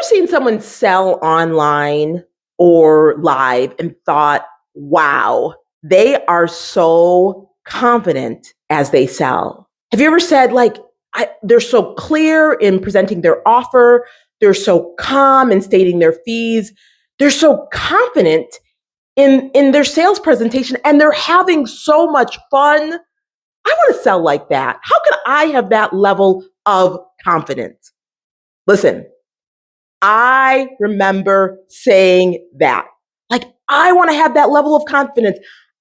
seen someone sell online or live and thought, wow, they are so confident as they sell? Have you ever said, like, they're so clear in presenting their offer, they're so calm in stating their fees, they're so confident in their sales presentation, and they're having so much fun? I want to sell like that. How can I have that level of confidence? Listen, I remember saying that. Like, I want to have that level of confidence.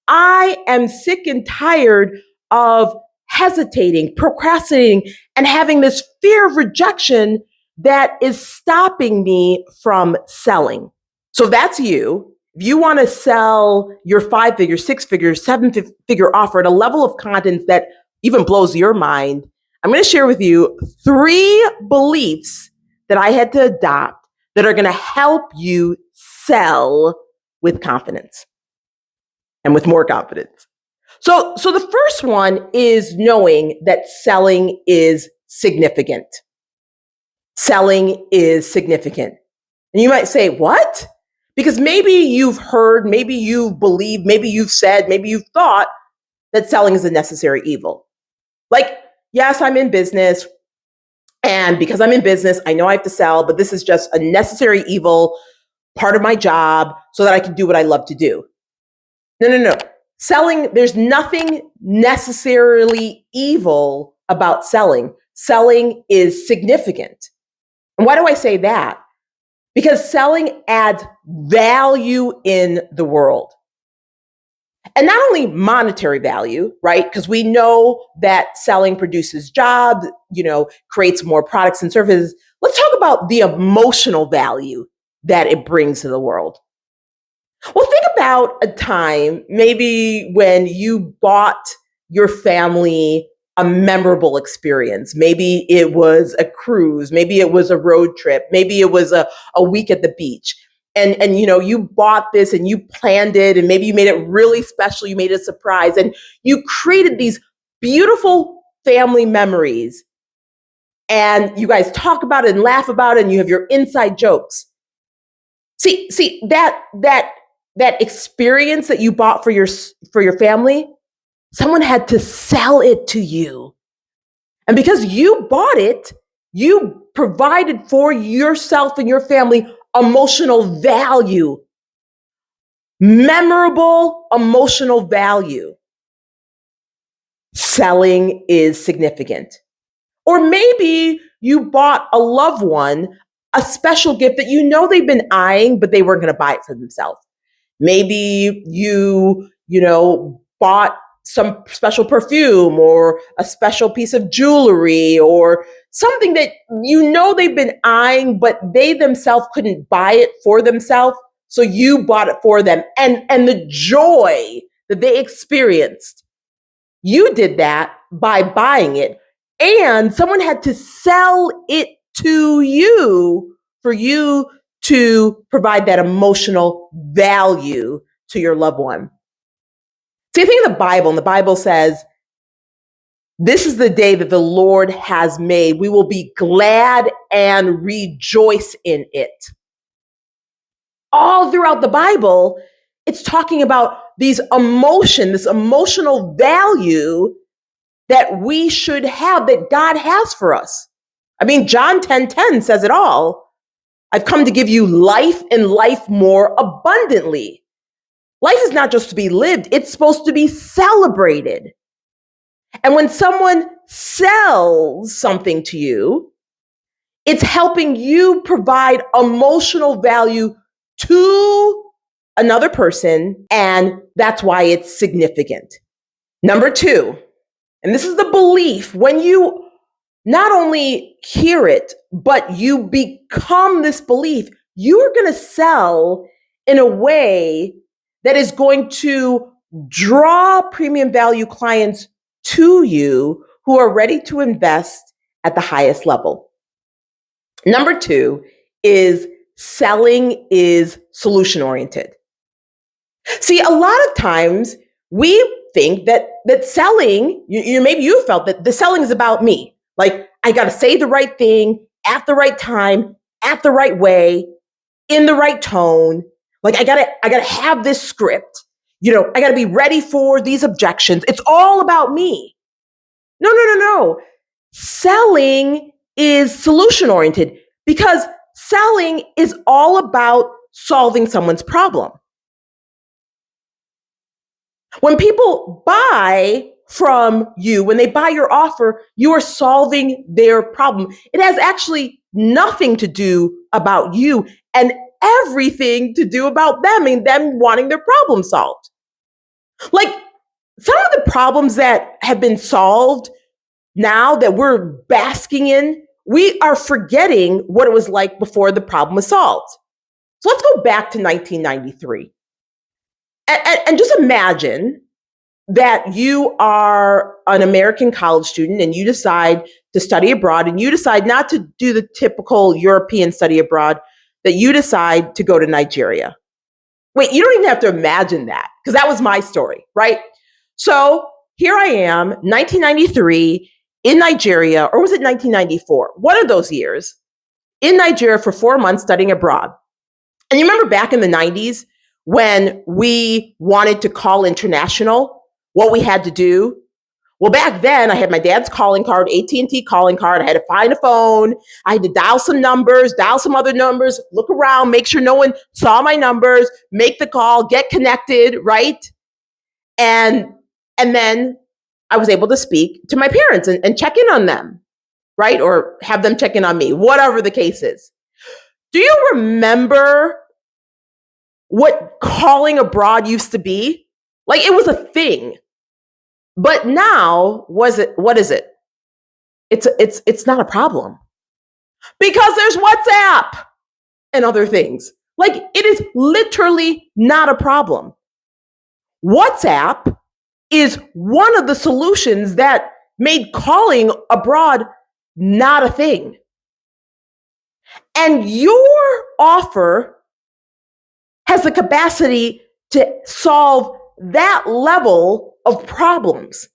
I am sick and tired of hesitating, procrastinating, and having this fear of rejection that is stopping me from selling. So if that's you. If you want to sell your 5-figure, 6-figure, 7-figure offer at a level of confidence that even blows your mind, I'm going to share with you 3 beliefs that I had to adopt that are going to help you sell with confidence and with more confidence. So the first one is knowing that selling is significant. Selling is significant. And you might say, what? Because maybe you've heard, maybe you've believed, maybe you've said, maybe you've thought that selling is a necessary evil. Like, yes, I'm in business. And because I'm in business, I know I have to sell, but this is just a necessary evil, part of my job, so that I can do what I love to do. No. Selling, there's nothing necessarily evil about selling. Selling is significant. And why do I say that? Because selling adds value in the world. And not only monetary value, right? Because we know that selling produces jobs, creates more products and services. Let's talk about the emotional value that it brings to the world. Well, think about a time maybe when you bought your family a memorable experience. Maybe it was a cruise, maybe it was a road trip, maybe it was a week at the beach. And you bought this and you planned it, and maybe you made it really special, you made it a surprise, and you created these beautiful family memories. And you guys talk about it and laugh about it, and you have your inside jokes. See that experience that you bought for your family, someone had to sell it to you. And because you bought it, you provided for yourself and your family emotional value, memorable emotional value. Selling is significant. Or maybe you bought a loved one a special gift that they've been eyeing, but they weren't going to buy it for themselves. Maybe you bought some special perfume or a special piece of jewelry or something that they've been eyeing, but they themselves couldn't buy it for themselves. So you bought it for them. And the joy that they experienced, you did that by buying it. And someone had to sell it to you for you to provide that emotional value to your loved one. See, I think of the Bible, and the Bible says, this is the day that the Lord has made. We will be glad and rejoice in it. All throughout the Bible, it's talking about this emotional value that we should have, that God has for us. I mean, John 10:10 says it all. I've come to give you life and life more abundantly. Life is not just to be lived, it's supposed to be celebrated. And when someone sells something to you, it's helping you provide emotional value to another person, and that's why it's significant. Number 2, and this is the belief, when you not only hear it, but you become this belief, you're going to sell in a way that is going to draw premium value clients to you who are ready to invest at the highest level. Number 2 is selling is solution oriented. See, a lot of times we think that selling, maybe you felt that the selling is about me. Like, I got to say the right thing at the right time at the right way, in the right tone. Like I gotta have this script. I gotta be ready for these objections. It's all about me. No, no, no, no. Selling is solution oriented because selling is all about solving someone's problem. When people buy from you, when they buy your offer, you are solving their problem. It has actually nothing to do about you and everything to do about them and them wanting their problem solved. Like some of the problems that have been solved now that we're basking in, we are forgetting what it was like before the problem was solved. So let's go back to 1993 and just imagine that you are an American college student and you decide to study abroad and you decide not to do the typical European study abroad, that you decide to go to Nigeria. Wait, you don't even have to imagine that because that was my story, right? So here I am, 1993 in Nigeria, or was it 1994? One of those years in Nigeria for 4 months studying abroad. And you remember back in the 90s when we wanted to call international, what we had to do? Well, back then I had my dad's calling card, AT&T calling card. I had to find a phone. I had to dial some numbers, dial some other numbers, look around, make sure no one saw my numbers, make the call, get connected, right? And then I was able to speak to my parents and check in on them, right? Or have them check in on me, whatever the case is. Do you remember what calling abroad used to be? Like it was a thing. But now, what is it? It's not a problem. Because there's WhatsApp and other things. Like it is literally not a problem. WhatsApp is one of the solutions that made calling abroad not a thing. And your offer has the capacity to solve that level of problems,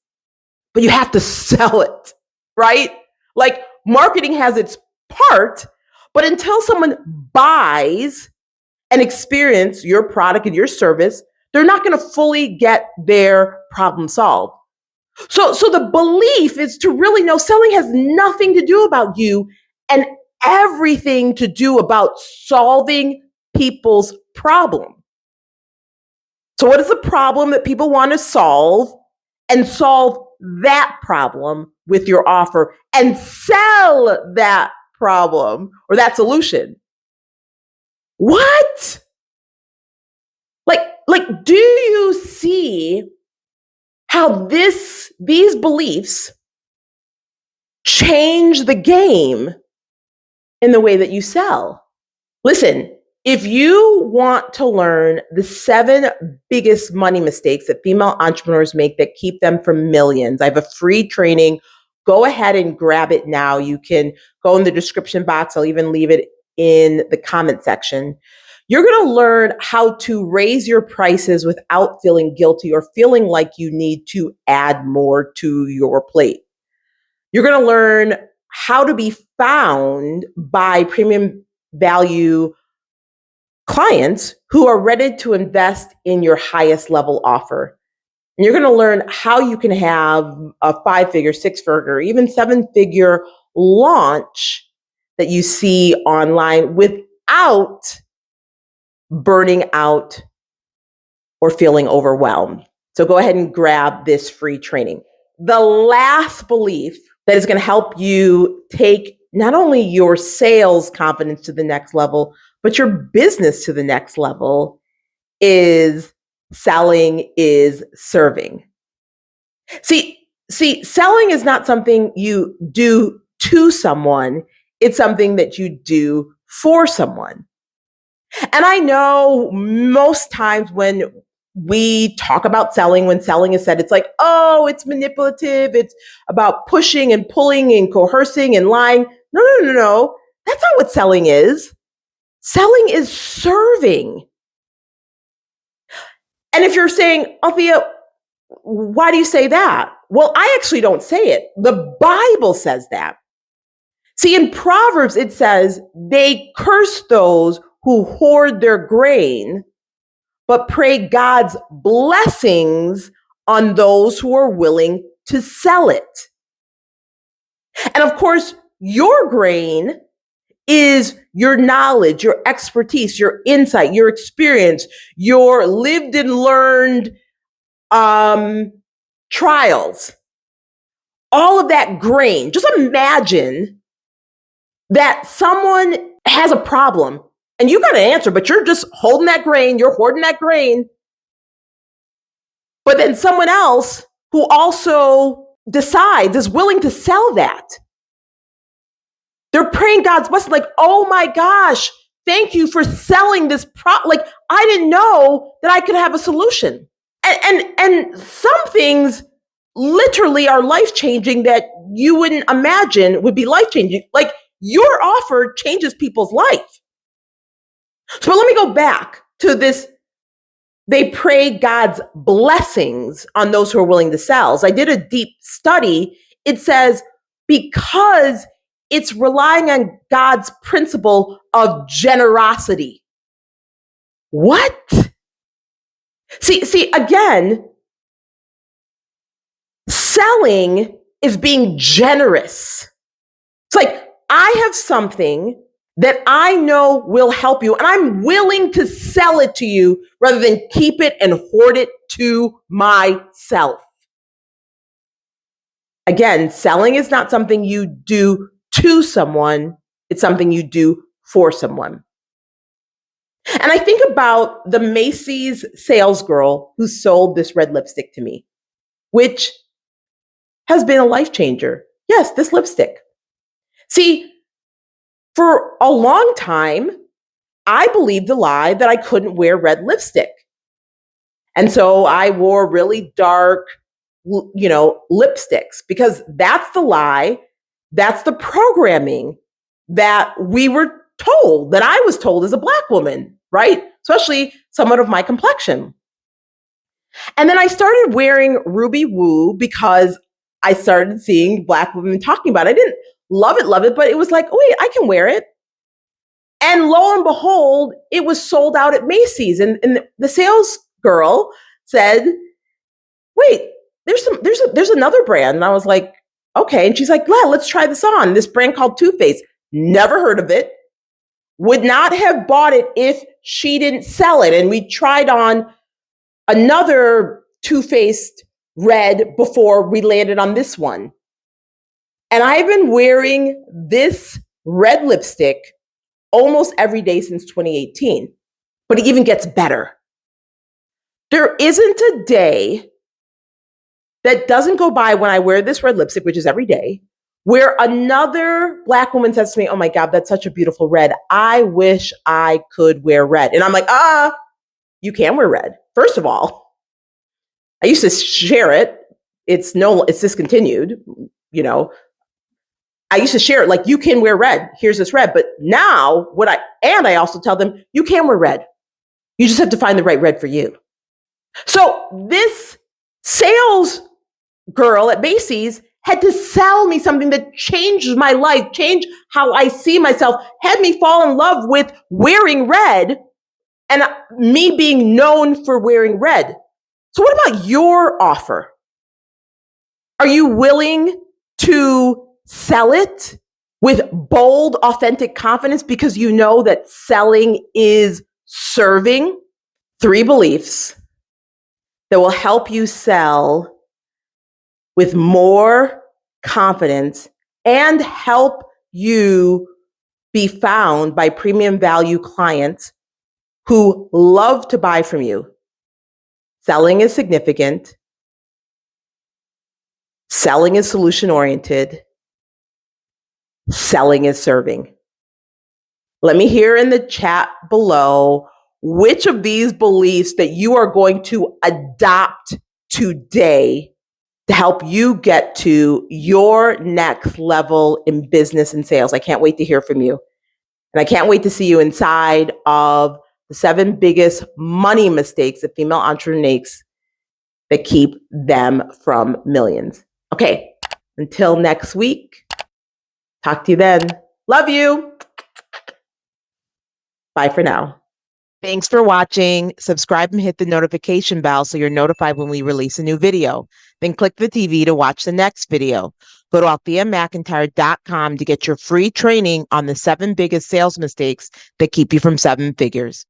but you have to sell it, right? Like marketing has its part, but until someone buys and experience your product and your service, they're not going to fully get their problem solved. So the belief is to really know selling has nothing to do about you and everything to do about solving people's problem. So what is the problem that people want to solve, and solve that problem with your offer and sell that problem or that solution? What? Like, do you see how these beliefs change the game in the way that you sell? Listen, if you want to learn the 7 biggest money mistakes that female entrepreneurs make that keep them from millions, I have a free training. Go ahead and grab it now. You can go in the description box. I'll even leave it in the comment section. You're going to learn how to raise your prices without feeling guilty or feeling like you need to add more to your plate. You're going to learn how to be found by premium value clients who are ready to invest in your highest level offer. And you're going to learn how you can have a 5-figure, 6-figure, even 7-figure launch that you see online without burning out or feeling overwhelmed. So go ahead and grab this free training. The last belief that is going to help you take not only your sales confidence to the next level, but your business to the next level is selling is serving. See, selling is not something you do to someone. It's something that you do for someone. And I know most times when we talk about selling, when selling is said, it's like, oh, it's manipulative. It's about pushing and pulling and coercing and lying. No. That's not what selling is. Selling is serving. And if you're saying, Althea, why do you say that? Well, I actually don't say it. The Bible says that. See, in Proverbs, it says, they curse those who hoard their grain, but pray God's blessings on those who are willing to sell it. And of course, your grain is your knowledge, your expertise, your insight, your experience, your lived and learned trials. All of that grain. Just imagine that someone has a problem and you got an answer, but you're just holding that grain, you're hoarding that grain. But then someone else who also decides is willing to sell that. They're praying God's blessing, like, oh my gosh, thank you for selling this like, I didn't know that I could have a solution. And some things literally are life-changing that you wouldn't imagine would be life-changing. Like, your offer changes people's life. So let me go back to this. They pray God's blessings on those who are willing to sell. So I did a deep study. It says, because it's relying on God's principle of generosity. What? See, again, selling is being generous. It's like, I have something that I know will help you, and I'm willing to sell it to you rather than keep it and hoard it to myself. Again, selling is not something you do to someone, it's something you do for someone. And I think about the Macy's sales girl who sold this red lipstick to me, which has been a life changer. Yes, this lipstick. See, for a long time, I believed the lie that I couldn't wear red lipstick. And so I wore really dark, lipsticks, because that's the lie, that's the programming that we were told, that I was told as a Black woman, right? Especially someone of my complexion. And then I started wearing Ruby Woo because I started seeing Black women talking about it. I didn't love it, but it was like, oh, wait, I can wear it. And lo and behold, it was sold out at Macy's. And the sales girl said, wait, there's another brand. And I was like, okay. And she's like, yeah, let's try this on. This brand called Too Faced. Never heard of it. Would not have bought it if she didn't sell it. And we tried on another Too Faced red before we landed on this one. And I've been wearing this red lipstick almost every day since 2018. But it even gets better. There isn't a day that doesn't go by when I wear this red lipstick, which is every day, where another Black woman says to me, oh my God, that's such a beautiful red. I wish I could wear red. And I'm like, you can wear red. First of all, I used to share it. It's discontinued, I used to share it like, you can wear red. Here's this red. But now I also tell them, you can wear red. You just have to find the right red for you. So this sales girl at Macy's had to sell me something that changed my life, changed how I see myself, had me fall in love with wearing red and me being known for wearing red. So what about your offer? Are you willing to sell it with bold, authentic confidence because you know that selling is serving? 3 beliefs that will help you sell with more confidence and help you be found by premium value clients who love to buy from you. Selling is significant. Selling is solution-oriented. Selling is serving. Let me hear in the chat below which of these beliefs that you are going to adopt today to help you get to your next level in business and sales. I can't wait to hear from you. And I can't wait to see you inside of the 7 biggest money mistakes that female entrepreneurs make that keep them from millions. Okay, until next week. Talk to you then. Love you. Bye for now. Thanks for watching. Subscribe and hit the notification bell so you're notified when we release a new video. Then click the TV to watch the next video. Go to altheamcintyre.com to get your free training on the 7 biggest sales mistakes that keep you from 7 figures.